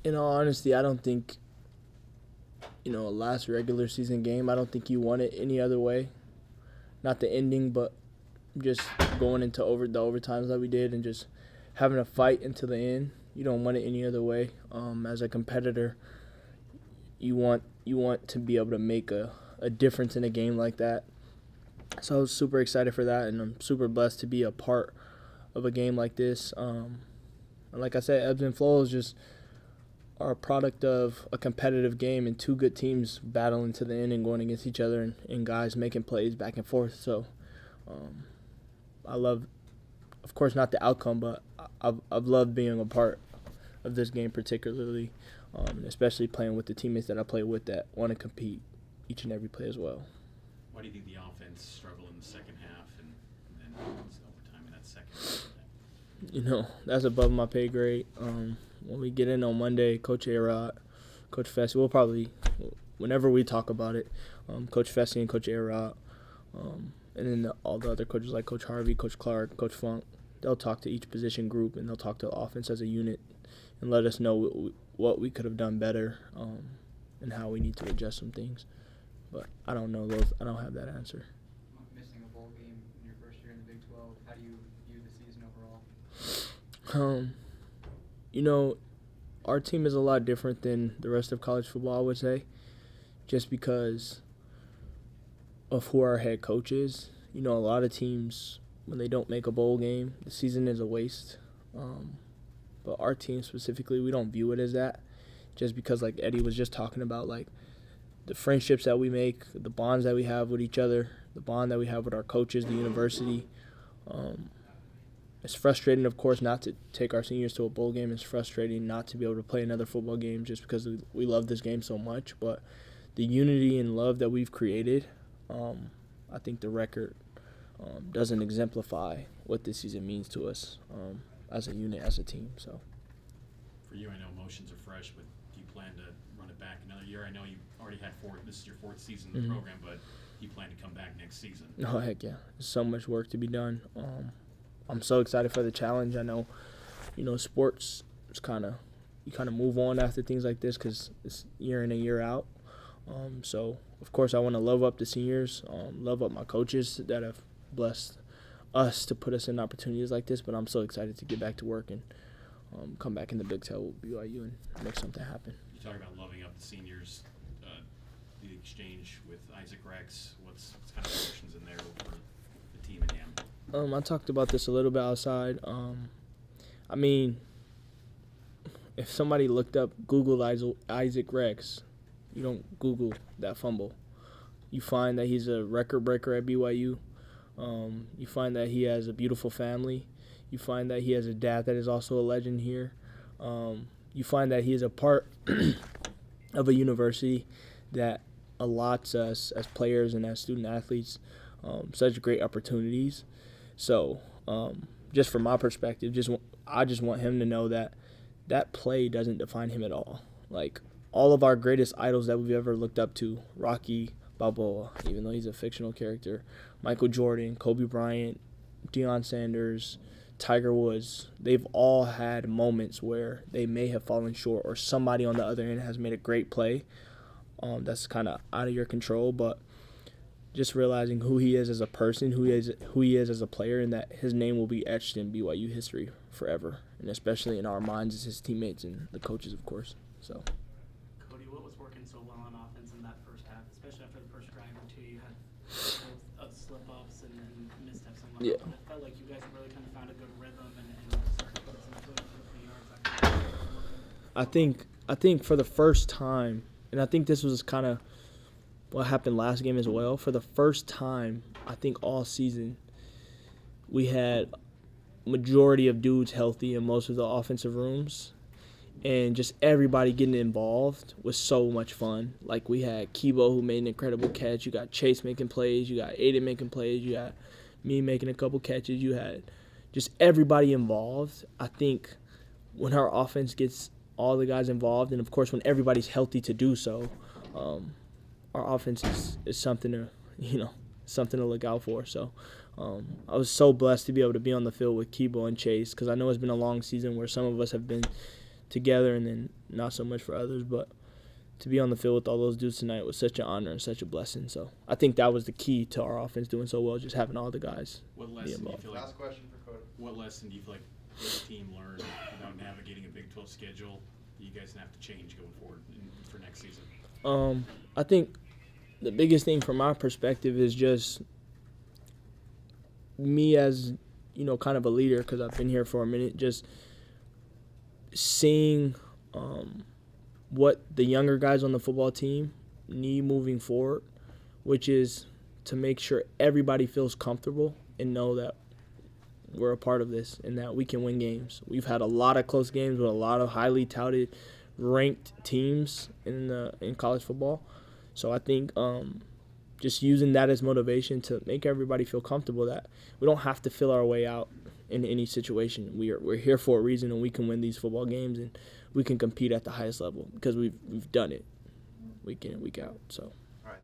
In all honesty, I don't think, a last regular season game, I don't think you want it any other way. Not the ending, but just going into the overtimes that we did and just having a fight until the end. You don't want it any other way. As a competitor, you want to be able to make a difference in a game like that. So I was super excited for that, and I'm super blessed to be a part of a game like this. And like I said, ebbs and flows just are a product of a competitive game and two good teams battling to the end and going against each other and guys making plays back and forth. So I love, of course, not the outcome, but I've loved being a part of this game particularly, especially playing with the teammates that I play with that want to compete each and every play as well. Why do you think the offense struggled in the second half and then overtime in that second half? That's above my pay grade. When we get in on Monday, Coach A-Rod, Coach Fessy, we'll probably, whenever we talk about it, Coach Fessy and Coach A-Rod, and then all the other coaches like Coach Harvey, Coach Clark, Coach Funk, they'll talk to each position group and they'll talk to the offense as a unit and let us know what we could have done better and how we need to adjust some things. But I don't know those. I don't have that answer. Missing a bowl game in your first year in the Big 12, how do you view the season overall? Our team is a lot different than the rest of college football, I would say, just because of who our head coach is. A lot of teams, when they don't make a bowl game, the season is a waste. But our team specifically, we don't view it as that, just because, like Eddie was just talking about, like, the friendships that we make, the bonds that we have with each other, the bond that we have with our coaches, the university. It's frustrating, of course, not to take our seniors to a bowl game. It's frustrating not to be able to play another football game just because we love this game so much. But the unity and love that we've created, I think the record doesn't exemplify what this season means to us as a unit, as a team. So, for you, I know emotions are fresh, but do you plan to run it back another year? I know you already had this is your fourth season in the program, but you plan to come back next season. Oh, heck yeah. There's so much work to be done. I'm so excited for the challenge. I know, sports is you kind of move on after things like this because it's year in and year out. So, of course, I want to love up the seniors, love up my coaches that have blessed us to put us in opportunities like this. But I'm so excited to get back to work and come back in the Big 12 with BYU and make something happen. You talk about loving up the seniors, the exchange with Isaac Rex. What's kind of emotions in there for the team and him? I talked about this a little bit outside. If somebody Googled Isaac Rex, you don't Google that fumble. You find that he's a record breaker at BYU. You find that he has a beautiful family. You find that he has a dad that is also a legend here. You find that he is a part of a university that allots us as players and as student athletes such great opportunities. So, just from my perspective, I just want him to know that play doesn't define him at all. Like, all of our greatest idols that we've ever looked up to, Rocky Balboa, even though he's a fictional character, Michael Jordan, Kobe Bryant, Deion Sanders, Tiger Woods, they've all had moments where they may have fallen short or somebody on the other end has made a great play. That's kind of out of your control, but just realizing who he is as a person, who he is as a player, and that his name will be etched in BYU history forever, and especially in our minds as his teammates and the coaches, of course. So, Kody, what was working so well on offense in that first half, especially after the first drive or two? You had both slip-ups and missteps and whatnot. Yeah. But it felt like you guys really kind of found a good rhythm and started to put some foot in the yards. I think for the first time, and I think this was kind of what happened last game as well. For the first time, I think all season, we had majority of dudes healthy in most of the offensive rooms, and just everybody getting involved was so much fun. Like, we had Kibo, who made an incredible catch. You got Chase making plays. You got Aiden making plays. You got me making a couple catches. You had just everybody involved. I think when our offense gets all the guys involved, and of course when everybody's healthy to do so, our offense is something to look out for. So I was so blessed to be able to be on the field with Kibo and Chase, because I know it's been a long season where some of us have been together, and then not so much for others. But to be on the field with all those dudes tonight was such an honor and such a blessing. So I think that was the key to our offense doing so well, just having all the guys. What be lesson do you involved. feel like? Last question for Kody. What lesson do you feel like this team learned about navigating a Big 12 schedule that you guys have to change going forward for next season? I think the biggest thing from my perspective is just me as, kind of a leader, because I've been here for a minute, just seeing what the younger guys on the football team need moving forward, which is to make sure everybody feels comfortable and know that we're a part of this and that we can win games. We've had a lot of close games with a lot of highly touted, ranked teams in college football. So I think just using that as motivation to make everybody feel comfortable that we don't have to fill our way out in any situation. We're here for a reason, and we can win these football games, and we can compete at the highest level because we've done it week in and week out. So.